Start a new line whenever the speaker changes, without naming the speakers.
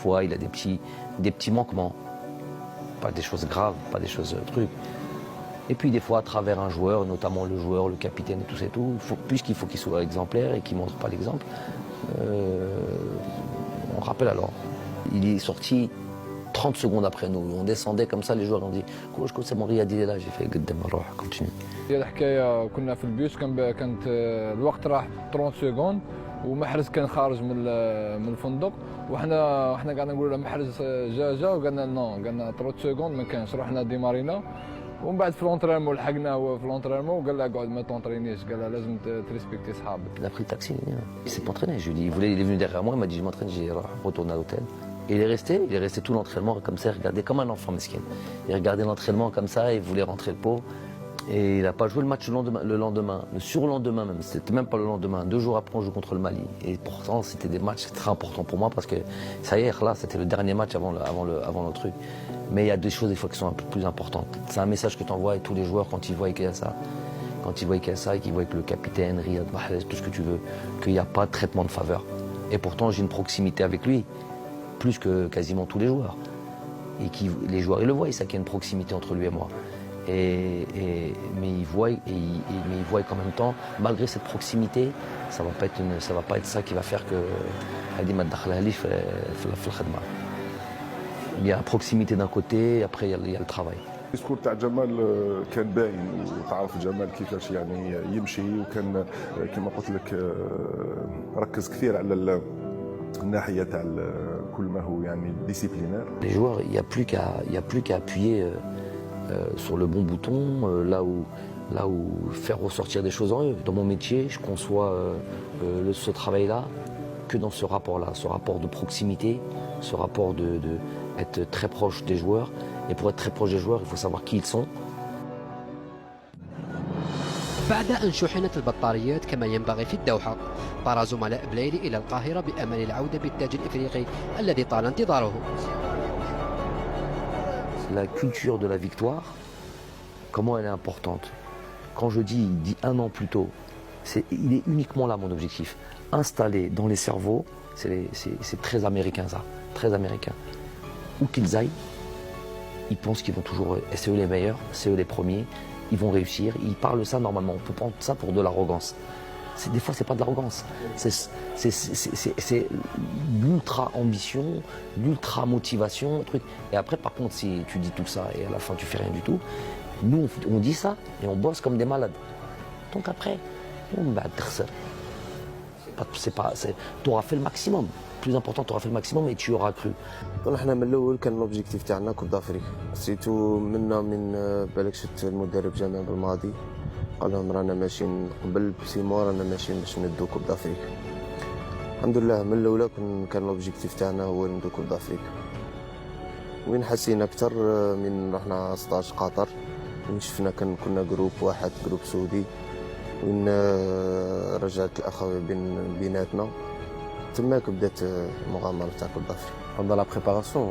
fois il a des petits manquements. Pas des choses graves, pas des choses trucs. Et puis des fois à travers un joueur, notamment le joueur, le capitaine et tout, puisqu'il faut qu'il soit exemplaire et qu'il ne montre pas l'exemple, on rappelle alors. Il est sorti 30 secondes après nous. On descendait comme ça, les joueurs ont dit Coach, c'est mon Riyad, il est là. J'ai fait continue.
الحكايه كنا في البيوت كانت الوقت راح 30 سكوند ومحرز كان خارج من الفندق وحنا قاعدين نقولوا له محرز جا وقالنا نو قالنا 30 سكوند ما كانش رحنا ديمارينا ومن بعد في لونترينمون لحقناه هو في لونترينمون وقال له اقعد ما تونطرينيش قال له لازم تريسبكتي صحابك.
Il a pris le taxi, il s'est entraîné. Je lui ai dit, il est venu derrière moi, il m'a dit je m'entraîne, j'ai retourné à l'hôtel. Et il est resté tout l'entraînement comme ça, il regardait comme un enfant mesquin. Il regardait l'entraînement comme ça, il voulait rentrer le pot. Et il n'a pas joué le match le lendemain, le surlendemain même, c'était même pas le lendemain. 2 jours après, on joue contre le Mali. Et pourtant, c'était des matchs très importants pour moi parce que ça y est, là, c'était le dernier match avant le truc. Mais il y a des choses des fois qui sont un peu plus importantes. C'est un message que tu envoies à tous les joueurs quand ils voient qu'il y a ça. Quand ils voient qu'il y a ça et qu'ils voient que le capitaine, Riyad Mahrez, tout ce que tu veux, qu'il n'y a pas de traitement de faveur. Et pourtant, j'ai une proximité avec lui, plus que quasiment tous les joueurs. Et les joueurs, ils le voient, ça qu'il y a une proximité entre lui et moi. Mais ils voient qu'en même temps, malgré cette proximité, ça va pas être ça qui va faire que il y a la proximité d'un côté, après il y a le travail.
الديسكور تاع جمال كان باين وتعرف جمال كيفاش يعني يمشي وكان كما قلت لك ركز كثير على الناحيه تاع كل ما هو يعني ديسيبلينير.
Les joueurs, il y a plus qu'à appuyer sur le bon bouton, là où faire ressortir des choses en eux. Dans mon métier, je conçois ce travail-là que dans ce rapport-là, ce rapport de proximité, ce rapport de être très proche des joueurs. Et pour être très proche des joueurs, il faut savoir qui ils sont.
بعد أن شحنت البطاريات كما ينبغي في الدوحة، طار زملاء بلايلي إلى القاهرة بأمل العودة بالتاج الإفريقي الذي طال انتظاره.
La culture de la victoire, comment elle est importante. Quand je dis 1 an plus tôt, il est uniquement là mon objectif. Installer dans les cerveaux, c'est très américain ça, très américain. Où qu'ils aillent, ils pensent qu'ils vont toujours, c'est eux les meilleurs, c'est eux les premiers, ils vont réussir, ils parlent ça normalement, on peut prendre ça pour de l'arrogance. Des fois c'est pas de l'arrogance, c'est l'ultra ambition, l'ultra motivation, truc. Et après par contre si tu dis tout ça et à la fin tu fais rien du tout, nous on dit ça et on bosse comme des malades. Donc après, tu auras fait le maximum. Plus important, tu auras fait le maximum et tu auras cru.
احنا من الاول كان لوبجيكتيف تاعنا كوب دافريك سيتو من بالك شفت المدرب جامع بالماضي قال لهم رانا ماشيين قبل بسيمو رانا ماشيين باش ندو كوب دافريك. الحمد لله من الاولى كان لوبجيكتيف تاعنا هو ندو كوب دافريك. وين حسينا اكثر من رحنا 16 قطر وين شفنا كنا جروب واحد جروب سعودي وين رجعت الاخوه بيناتنا تماك بدات المغامره تاع كوب دافريك.
Pendant la préparation,